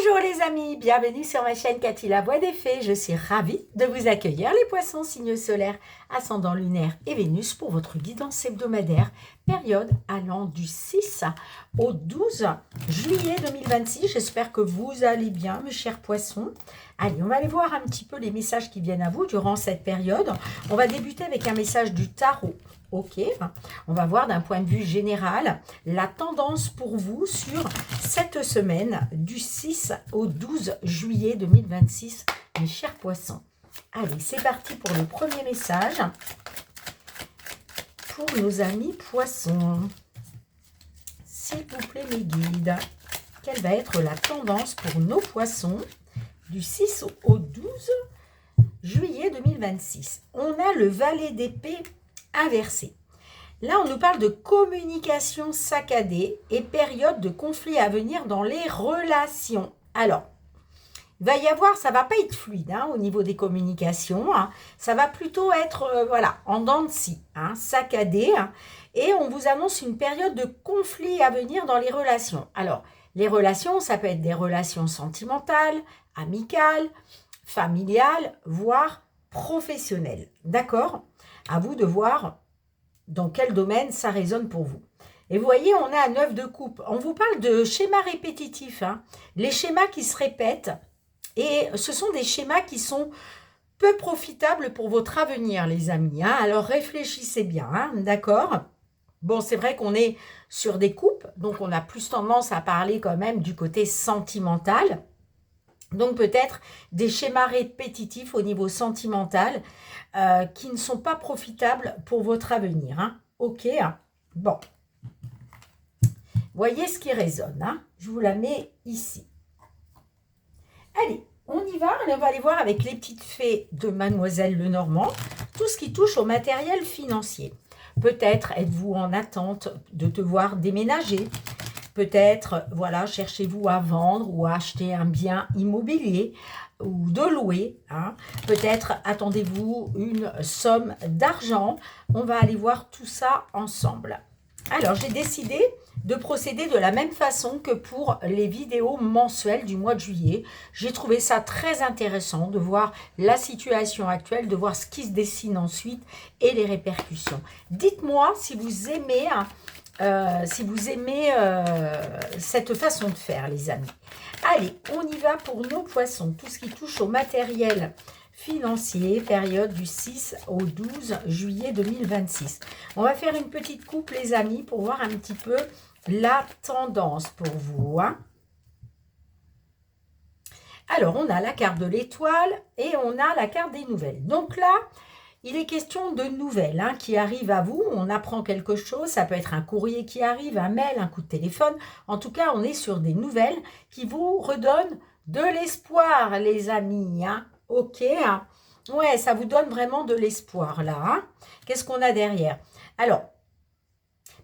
Bonjour les amis, bienvenue sur ma chaîne Cathy la Voix des Fées. Je suis ravie de vous accueillir les poissons, signes solaires, ascendant lunaire et Vénus pour votre guidance hebdomadaire, période allant du 6 au 12 juillet 2026. J'espère que vous allez bien mes chers poissons. Allez, on va aller voir un petit peu les messages qui viennent à vous durant cette période. On va débuter avec un message du tarot. Ok, on va voir d'un point de vue général la tendance pour vous sur cette semaine du 6 au 12 juillet 2026, mes chers poissons. Allez, c'est parti pour le premier message pour nos amis poissons. S'il vous plaît, mes guides, quelle va être la tendance pour nos poissons du 6 au 12 juillet 2026? On a le valet d'épée inversé. Là, on nous parle de communication saccadée et période de conflit à venir dans les relations. Alors, il va y avoir, ça va pas être fluide au niveau des communications. Ça va plutôt être, voilà, en dents de scie, saccadé. Et on vous annonce une période de conflit à venir dans les relations. Alors, les relations, ça peut être des relations sentimentales, amicales, familiales, voire professionnelles. D'accord ? À vous de voir dans quel domaine ça résonne pour vous. Et vous voyez, on a un 9 de coupe. On vous parle de schémas répétitifs. Les schémas qui se répètent. Et ce sont des schémas qui sont peu profitables pour votre avenir, les amis. Alors, réfléchissez bien, d'accord ? Bon, c'est vrai qu'on est sur des coupes. Donc, on a plus tendance à parler quand même du côté sentimental. Donc peut-être des schémas répétitifs au niveau sentimental qui ne sont pas profitables pour votre avenir. Ok, bon. Voyez ce qui résonne. Je vous la mets ici. Allez, on y va. On va aller voir avec les petites fées de Mademoiselle Lenormand tout ce qui touche au matériel financier. Peut-être êtes-vous en attente de devoir déménager. Peut-être, voilà, cherchez-vous à vendre ou à acheter un bien immobilier ou de louer. Peut-être attendez-vous une somme d'argent. On va aller voir tout ça ensemble. Alors, j'ai décidé de procéder de la même façon que pour les vidéos mensuelles du mois de juillet. J'ai trouvé ça très intéressant de voir la situation actuelle, de voir ce qui se dessine ensuite et les répercussions. Dites-moi si vous aimez... cette façon de faire, les amis. Allez, on y va pour nos poissons. Tout ce qui touche au matériel financier, période du 6 au 12 juillet 2026. On va faire une petite coupe, les amis, pour voir un petit peu la tendance pour vous. Alors, on a la carte de l'étoile et on a la carte des nouvelles. Donc là, il est question de nouvelles qui arrivent à vous. On apprend quelque chose. Ça peut être un courrier qui arrive, un mail, un coup de téléphone. En tout cas, on est sur des nouvelles qui vous redonnent de l'espoir, les amis. Ok. Ouais, ça vous donne vraiment de l'espoir, là. Qu'est-ce qu'on a derrière? Alors,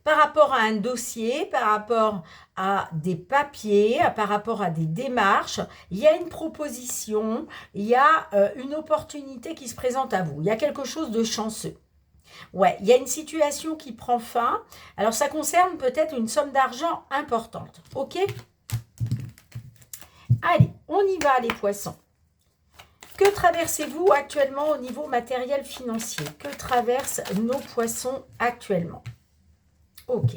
par rapport à un dossier, par rapport à des papiers, par rapport à des démarches, il y a une proposition, il y a une opportunité qui se présente à vous. Il y a quelque chose de chanceux. Ouais, il y a une situation qui prend fin. Alors, ça concerne peut-être une somme d'argent importante. Ok? Allez, on y va les poissons. Que traversez-vous actuellement au niveau matériel financier? Que traversent nos poissons actuellement? Ok.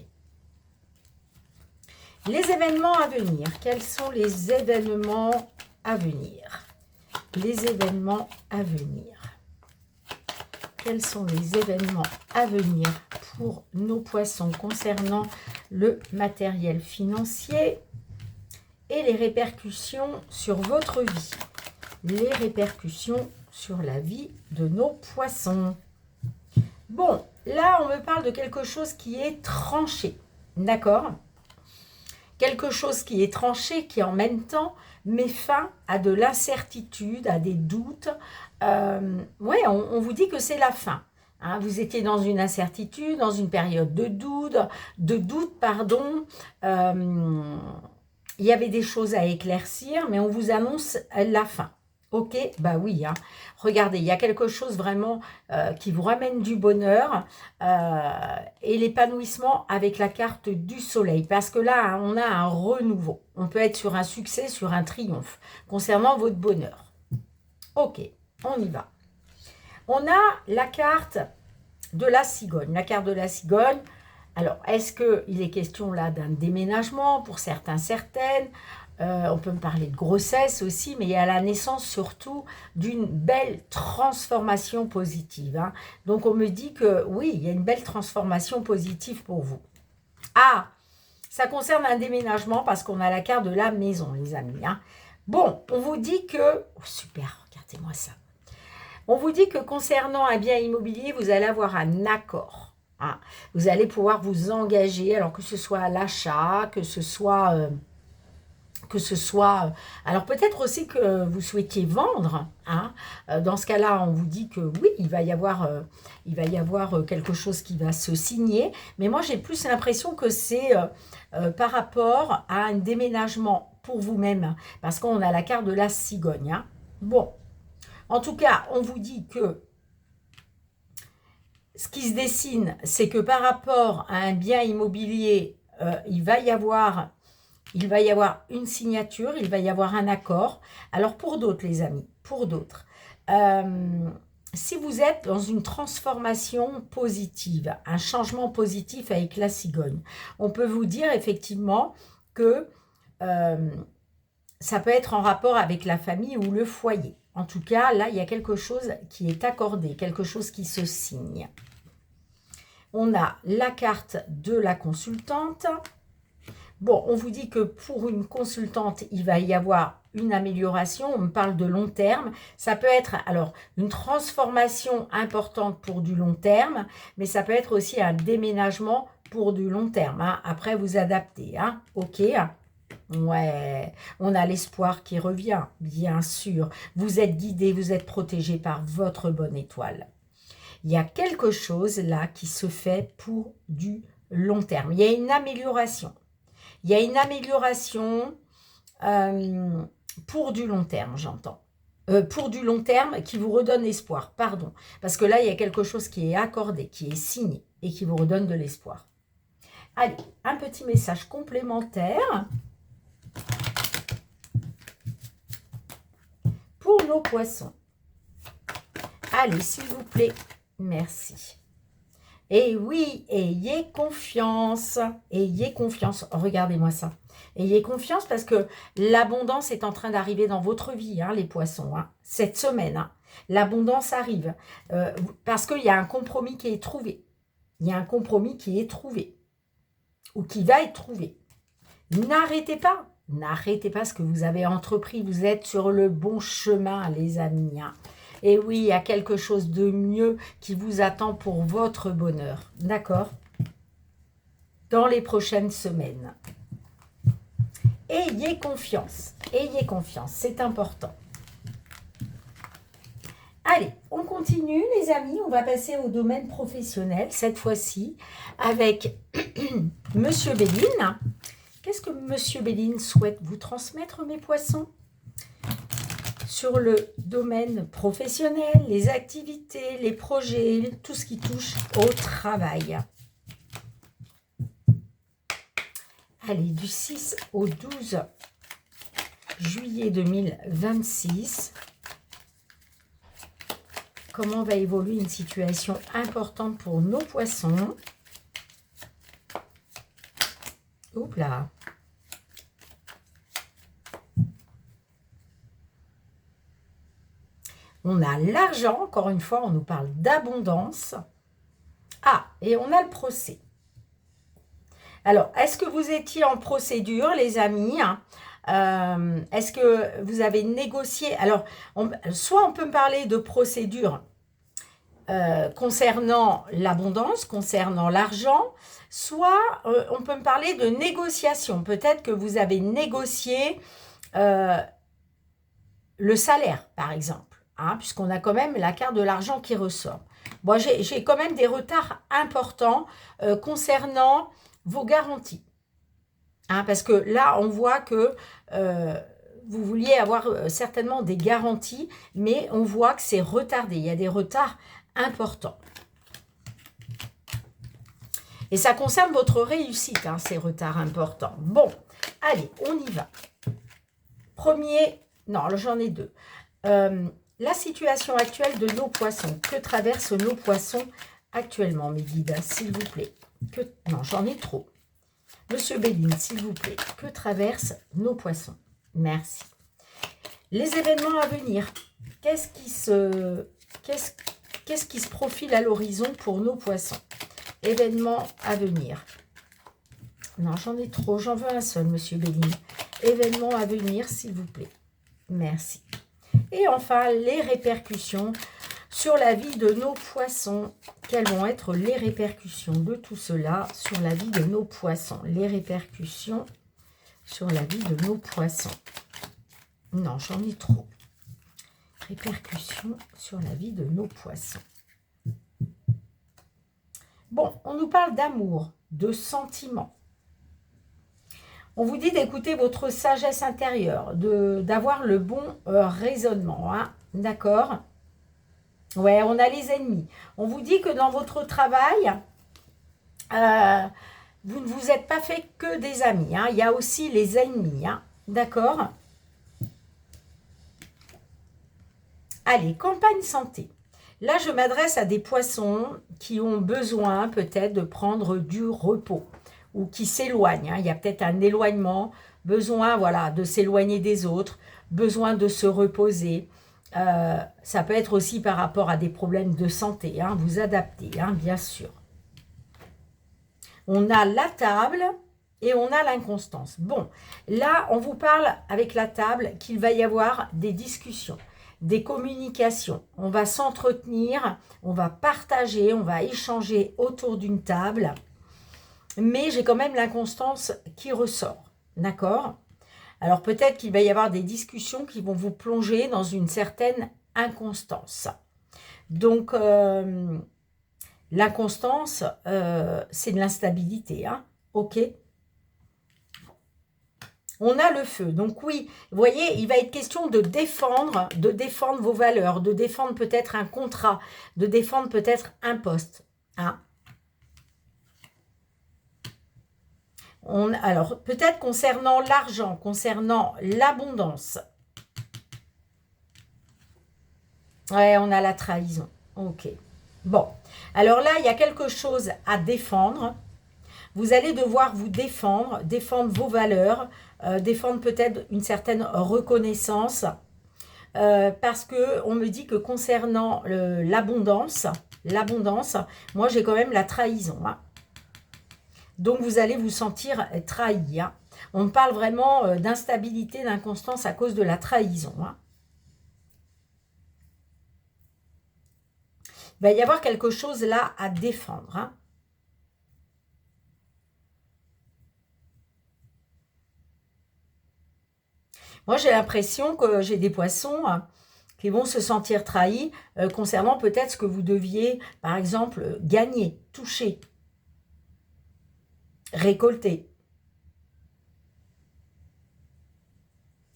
Les événements à venir. Quels sont les événements à venir? Les événements à venir. Quels sont les événements à venir pour nos poissons concernant le matériel financier et les répercussions sur votre vie? Les répercussions sur la vie de nos poissons. Bon, là, on me parle de quelque chose qui est tranché, d'accord? Quelque chose qui est tranché, qui en même temps met fin à de l'incertitude, à des doutes. Oui, on vous dit que c'est la fin. Vous étiez dans une incertitude, dans une période de doute, pardon. Il y avait des choses à éclaircir, mais on vous annonce la fin. Ok, bah oui, hein. Regardez, il y a quelque chose vraiment qui vous ramène du bonheur et l'épanouissement avec la carte du soleil. Parce que là, hein, on a un renouveau. On peut être sur un succès, sur un triomphe concernant votre bonheur. Ok, on y va. On a la carte de la cigogne. La carte de la cigogne, alors est-ce qu'il est question là d'un déménagement pour certains, certaines on peut me parler de grossesse aussi, mais il y a la naissance surtout d'une belle transformation positive. Hein. Donc on me dit que oui, il y a une belle transformation positive pour vous. Ah, ça concerne un déménagement parce qu'on a la carte de la maison, les amis. Hein. Bon, on vous dit que... Oh, super, regardez-moi ça. On vous dit que concernant un bien immobilier, vous allez avoir un accord. Hein. Vous allez pouvoir vous engager, alors que ce soit à l'achat, que ce soit... alors peut-être aussi que vous souhaitiez vendre, hein. Dans ce cas-là, on vous dit que oui, il va y avoir quelque chose qui va se signer, mais moi j'ai plus l'impression que c'est par rapport à un déménagement pour vous-même, parce qu'on a la carte de la cigogne. Hein. Bon, en tout cas, on vous dit que ce qui se dessine, c'est que par rapport à un bien immobilier, il va y avoir une signature, il va y avoir un accord. Alors pour d'autres, les amis, pour d'autres, si vous êtes dans une transformation positive, un changement positif avec la cigogne, on peut vous dire effectivement que ça peut être en rapport avec la famille ou le foyer. En tout cas, là, il y a quelque chose qui est accordé, quelque chose qui se signe. On a la carte de la consultante. Bon, on vous dit que pour une consultante, il va y avoir une amélioration. On me parle de long terme. Ça peut être alors une transformation importante pour du long terme, mais ça peut être aussi un déménagement pour du long terme. Hein. Après, vous adaptez. Hein. Ok. Ouais, on a l'espoir qui revient, bien sûr. Vous êtes guidé, vous êtes protégé par votre bonne étoile. Il y a quelque chose là qui se fait pour du long terme. Il y a une amélioration. Il y a une amélioration pour du long terme, j'entends. Pour du long terme qui vous redonne espoir, pardon. Parce que là, il y a quelque chose qui est accordé, qui est signé et qui vous redonne de l'espoir. Allez, un petit message complémentaire pour nos poissons. Allez, s'il vous plaît, merci. Et oui, ayez confiance. Ayez confiance. Regardez-moi ça. Ayez confiance parce que l'abondance est en train d'arriver dans votre vie, hein, les poissons. Hein, cette semaine, hein, l'abondance arrive. Parce qu'il y a un compromis qui est trouvé. Il y a un compromis qui est trouvé. Ou qui va être trouvé. N'arrêtez pas. N'arrêtez pas ce que vous avez entrepris. Vous êtes sur le bon chemin, les amis. Hein. Et oui, il y a quelque chose de mieux qui vous attend pour votre bonheur. D'accord? Dans les prochaines semaines. Ayez confiance. Ayez confiance. C'est important. Allez, on continue, les amis. On va passer au domaine professionnel, cette fois-ci, avec Monsieur Béline. Qu'est-ce que Monsieur Béline souhaite vous transmettre, mes poissons ? Sur le domaine professionnel, les activités, les projets, tout ce qui touche au travail. Allez, du 6 au 12 juillet 2026, comment va évoluer une situation importante pour nos poissons? Oups là. On a l'argent, encore une fois, on nous parle d'abondance. Ah, et on a le procès. Alors, est-ce que vous étiez en procédure, les amis? Est-ce que vous avez négocié? Alors, soit on peut me parler de procédure concernant l'abondance, concernant l'argent, soit on peut me parler de négociation. Peut-être que vous avez négocié le salaire, par exemple. Hein, puisqu'on a quand même la carte de l'argent qui ressort. Bon, j'ai quand même des retards importants concernant vos garanties. Hein, parce que là, on voit que vous vouliez avoir certainement des garanties, mais on voit que c'est retardé. Il y a des retards importants. Et ça concerne votre réussite, hein, ces retards importants. Bon, allez, on y va. Premier, non, j'en ai deux. La situation actuelle de nos poissons. Que traversent nos poissons actuellement, mes guides, s'il vous plaît? Non, j'en ai trop. Monsieur Béline, s'il vous plaît, que traversent nos poissons? Merci. Les événements à venir. Qu'est-ce qui se profile à l'horizon pour nos poissons? Événements à venir. Non, j'en ai trop. J'en veux un seul, monsieur Béline. Événements à venir, s'il vous plaît. Merci. Et enfin, les répercussions sur la vie de nos poissons. Quelles vont être les répercussions de tout cela sur la vie de nos poissons? Les répercussions sur la vie de nos poissons. Non, j'en ai trop. Répercussions sur la vie de nos poissons. Bon, on nous parle d'amour, de sentiments. On vous dit d'écouter votre sagesse intérieure, d'avoir le bon raisonnement, hein, d'accord? Ouais, on a les ennemis. On vous dit que dans votre travail, vous ne vous êtes pas fait que des amis, hein. Il y a aussi les ennemis, hein, d'accord? Allez, campagne santé. Là, je m'adresse à des poissons qui ont besoin peut-être de prendre du repos ou qui s'éloignent, hein. Il y a peut-être un éloignement, besoin voilà, de s'éloigner des autres, besoin de se reposer. Ça peut être aussi par rapport à des problèmes de santé, hein, vous adaptez, hein, bien sûr. On a la table et on a l'inconstance. Bon, là, on vous parle avec la table qu'il va y avoir des discussions, des communications. On va s'entretenir, on va partager, on va échanger autour d'une table. Mais j'ai quand même l'inconstance qui ressort, d'accord? Alors peut-être qu'il va y avoir des discussions qui vont vous plonger dans une certaine inconstance. Donc, l'inconstance, c'est de l'instabilité, hein, ok? On a le feu, donc oui, vous voyez, il va être question de défendre vos valeurs, de défendre peut-être un contrat, de défendre peut-être un poste, hein? Alors, peut-être concernant l'argent, concernant l'abondance. Ouais, on a la trahison. Ok. Bon. Alors là, il y a quelque chose à défendre. Vous allez devoir vous défendre, défendre vos valeurs, défendre peut-être une certaine reconnaissance. Parce qu'on me dit que concernant l'abondance, moi j'ai quand même la trahison, hein. Donc, vous allez vous sentir trahi, hein. On parle vraiment d'instabilité, d'inconstance à cause de la trahison, hein. Il va y avoir quelque chose là à défendre, hein. Moi, j'ai l'impression que j'ai des poissons qui vont se sentir trahis concernant peut-être ce que vous deviez, par exemple, gagner, toucher, récolter.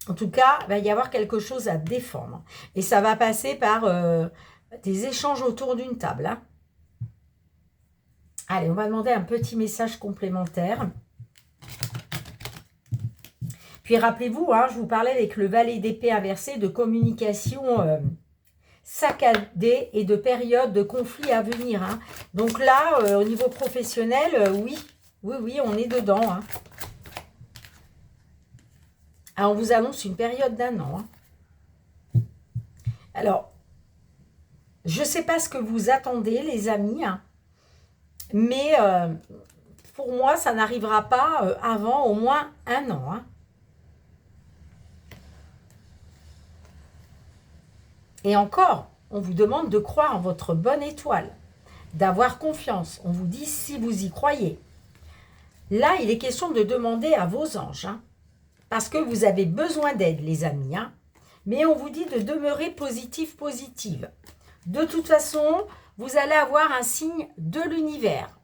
En tout cas, il va y avoir quelque chose à défendre. Et ça va passer par des échanges autour d'une table, hein. Allez, on va demander un petit message complémentaire. Puis rappelez-vous, hein, je vous parlais avec le valet d'épée inversé de communication saccadée et de période de conflit à venir, hein. Donc là, au niveau professionnel, oui, on est dedans, hein. Alors, on vous annonce une période d'1 an, hein. Alors, je ne sais pas ce que vous attendez, les amis, hein, mais pour moi, ça n'arrivera pas avant au moins 1 an, hein. Et encore, on vous demande de croire en votre bonne étoile, d'avoir confiance. On vous dit si vous y croyez. Là, il est question de demander à vos anges, hein, parce que vous avez besoin d'aide, les amis, hein. Mais on vous dit de demeurer positive. De toute façon, vous allez avoir un signe de l'univers.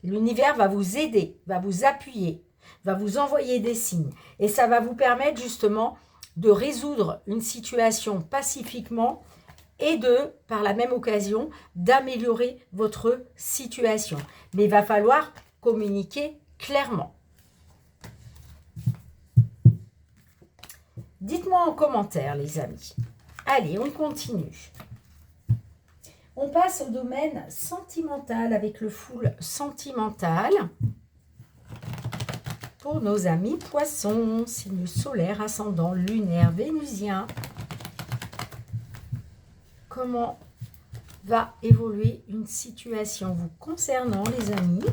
L'univers va vous aider, va vous appuyer, va vous envoyer des signes. Et ça va vous permettre justement de résoudre une situation pacifiquement et par la même occasion, d'améliorer votre situation. Mais il va falloir communiquer clairement. Dites-moi en commentaire, les amis. Allez, on continue. On passe au domaine sentimental avec le full sentimental. Pour nos amis poissons, signe solaire, ascendant, lunaire, vénusien. Comment va évoluer une situation vous concernant, les amis?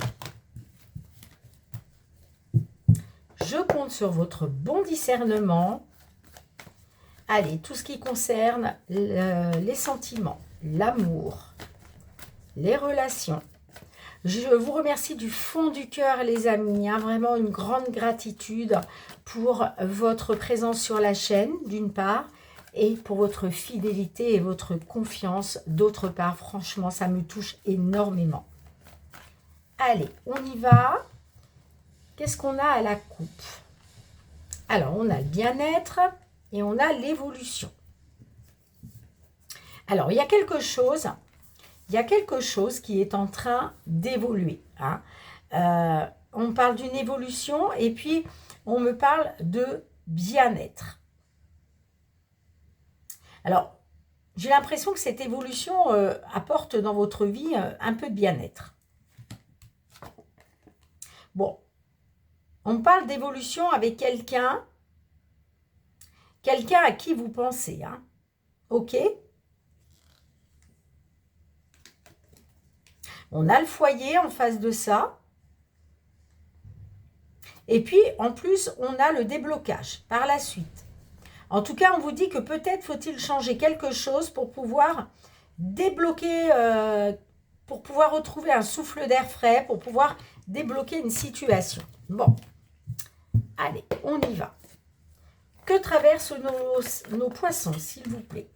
Je compte sur votre bon discernement. Allez, tout ce qui concerne les sentiments, l'amour, les relations. Je vous remercie du fond du cœur, les amis. Hein, vraiment une grande gratitude pour votre présence sur la chaîne, d'une part, et pour votre fidélité et votre confiance, d'autre part. Franchement, ça me touche énormément. Allez, on y va. Qu'est-ce qu'on a à la coupe? Alors, on a le bien-être et on a l'évolution. Alors, il y a quelque chose qui est en train d'évoluer. Hein. On parle d'une évolution et puis on me parle de bien-être. Alors, j'ai l'impression que cette évolution apporte dans votre vie un peu de bien-être. Bon, on parle d'évolution avec quelqu'un à qui vous pensez. Hein. Ok? On a le foyer en face de ça. Et puis, en plus, on a le déblocage par la suite. En tout cas, on vous dit que peut-être faut-il changer quelque chose pour pouvoir débloquer, pour pouvoir retrouver un souffle d'air frais, pour pouvoir débloquer une situation. Bon, allez, on y va. Que traversent nos poissons, s'il vous plaît?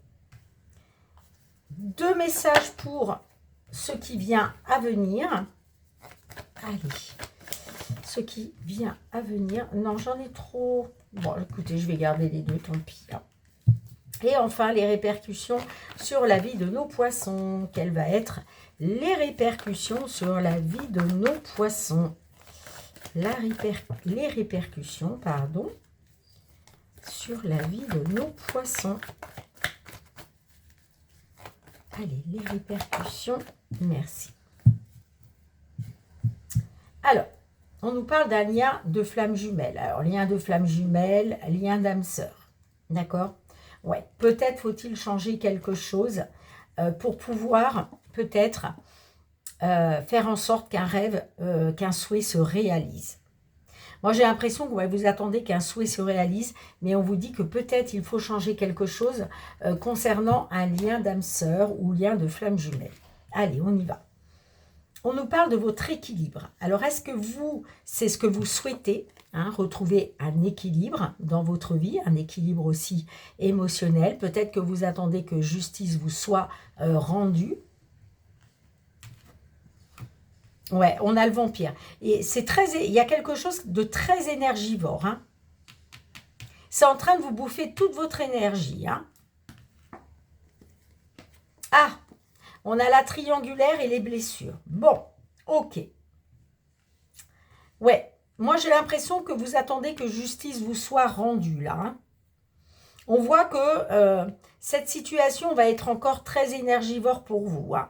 2 messages pour ce qui vient à venir. Allez, ce qui vient à venir. Non, j'en ai trop. Bon, écoutez, je vais garder les 2, tant pis. Hein. Et enfin, les répercussions sur la vie de nos poissons. Quelles vont être les répercussions sur la vie de nos poissons? Les répercussions, pardon, sur la vie de nos poissons. Allez, les répercussions, merci. Alors, on nous parle d'un lien de flamme jumelle. Alors, lien de flamme jumelle, lien d'âme sœur. D'accord? Ouais, peut-être faut-il changer quelque chose pour pouvoir, peut-être, faire en sorte qu'un rêve, qu'un souhait se réalise. Moi, j'ai l'impression que vous attendez qu'un souhait se réalise, mais on vous dit que peut-être il faut changer quelque chose concernant un lien d'âme sœur ou lien de flamme jumelle. Allez, on y va. On nous parle de votre équilibre. Alors, est-ce que c'est ce que vous souhaitez, hein, retrouver un équilibre dans votre vie, un équilibre aussi émotionnel? Peut-être que vous attendez que justice vous soit rendue. Ouais, on a le vampire. Et il y a quelque chose de très énergivore. Hein. C'est en train de vous bouffer toute votre énergie. Hein. Ah, on a la triangulaire et les blessures. Bon, ok. Ouais, moi j'ai l'impression que vous attendez que justice vous soit rendue là. Hein. On voit que cette situation va être encore très énergivore pour vous. Hein.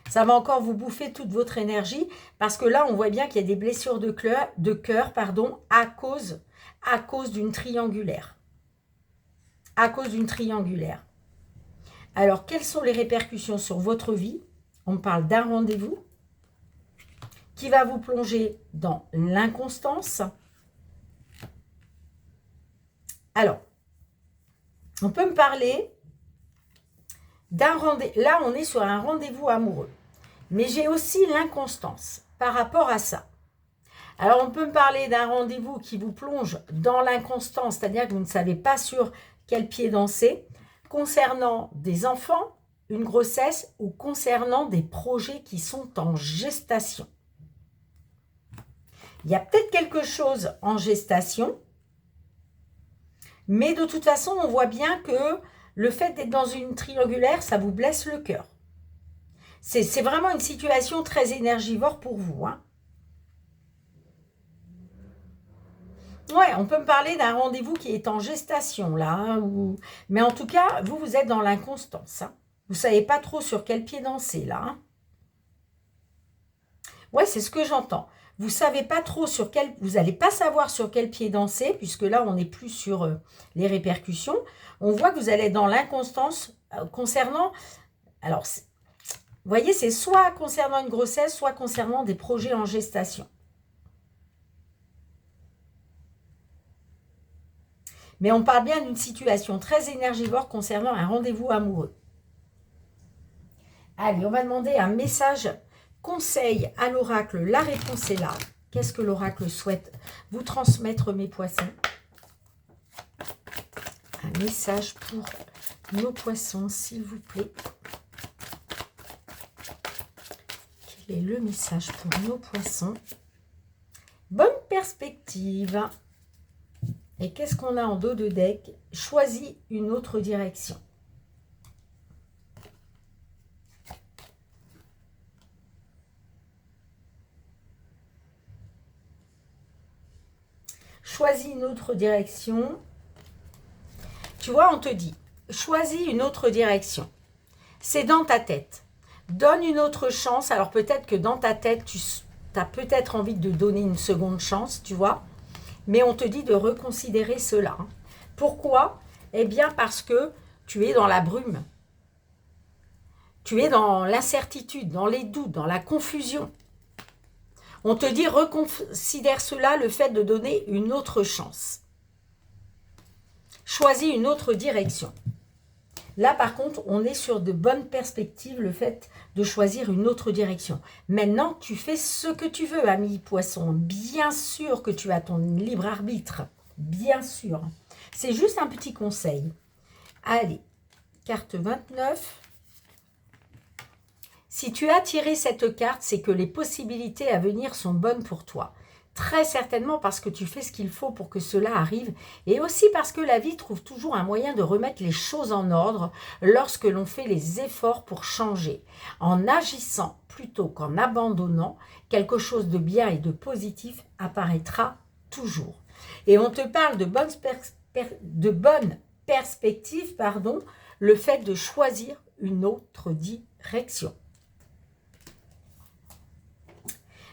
Ça va encore vous bouffer toute votre énergie parce que là, on voit bien qu'il y a des blessures de cœur, pardon, à cause d'une triangulaire. À cause d'une triangulaire. Alors, quelles sont les répercussions sur votre vie? On parle d'un rendez-vous qui va vous plonger dans l'inconstance. Alors, on peut me parler d'un rendez-vous. Là, on est sur un rendez-vous amoureux. Mais j'ai aussi l'inconstance par rapport à ça. Alors, on peut me parler d'un rendez-vous qui vous plonge dans l'inconstance, c'est-à-dire que vous ne savez pas sur quel pied danser, concernant des enfants, une grossesse ou concernant des projets qui sont en gestation. Il y a peut-être quelque chose en gestation Mais de toute façon, on voit bien que le fait d'être dans une triangulaire, ça vous blesse le cœur. C'est vraiment une situation très énergivore pour vous, hein. Ouais, on peut me parler d'un rendez-vous qui est en gestation, là. Hein, mais en tout cas, vous êtes dans l'inconstance. Hein. Vous ne savez pas trop sur quel pied danser, là. Hein. Ouais, c'est ce que j'entends. Vous savez pas trop sur quel... Vous n'allez pas savoir sur quel pied danser, puisque là, on n'est plus sur les répercussions. On voit que vous allez être dans l'inconstance concernant... Alors, vous voyez, c'est soit concernant une grossesse, soit concernant des projets en gestation. Mais on parle bien d'une situation très énergivore concernant un rendez-vous amoureux. Allez, on va demander un message conseil à l'oracle. La réponse est là. Qu'est-ce que l'oracle souhaite vous transmettre, mes poissons? Un message pour nos poissons, s'il vous plaît. Quel est le message pour nos poissons? Bonne perspective. Et qu'est-ce qu'on a en dos de deck? Choisis une autre direction. Choisis une autre direction. Tu vois, on te dit, choisis une autre direction. C'est dans ta tête. Donne une autre chance. Alors peut-être que dans ta tête, tu as peut-être envie de donner une seconde chance, tu vois. Mais on te dit de reconsidérer cela. Pourquoi? Eh bien parce que tu es dans la brume. Tu es dans l'incertitude, dans les doutes, dans la confusion. On te dit reconsidère cela, le fait de donner une autre chance. Choisis une autre direction. Là, par contre, on est sur de bonnes perspectives, le fait de choisir une autre direction. Maintenant, tu fais ce que tu veux, ami poisson. Bien sûr que tu as ton libre arbitre. Bien sûr. C'est juste un petit conseil. Allez, carte 29. Si tu as tiré cette carte, c'est que les possibilités à venir sont bonnes pour toi. Très certainement parce que tu fais ce qu'il faut pour que cela arrive et aussi parce que la vie trouve toujours un moyen de remettre les choses en ordre lorsque l'on fait les efforts pour changer. En agissant plutôt qu'en abandonnant, quelque chose de bien et de positif apparaîtra toujours. Et on te parle de bonnes perspectives, le fait de choisir une autre direction.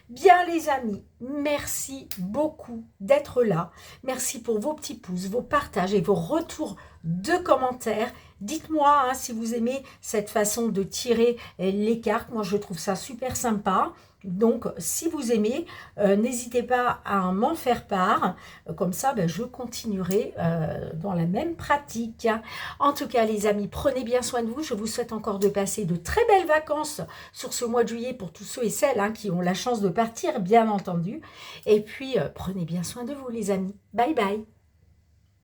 Bien les amis, merci beaucoup d'être là. Merci pour vos petits pouces, vos partages et vos retours de commentaires. Dites-moi si vous aimez cette façon de tirer les cartes. Moi, je trouve ça super sympa. Donc, si vous aimez, n'hésitez pas à m'en faire part. Comme ça, je continuerai dans la même pratique. En tout cas, les amis, prenez bien soin de vous. Je vous souhaite encore de passer de très belles vacances sur ce mois de juillet pour tous ceux et celles qui ont la chance de partir, bien entendu. Et puis, prenez bien soin de vous, les amis. Bye bye.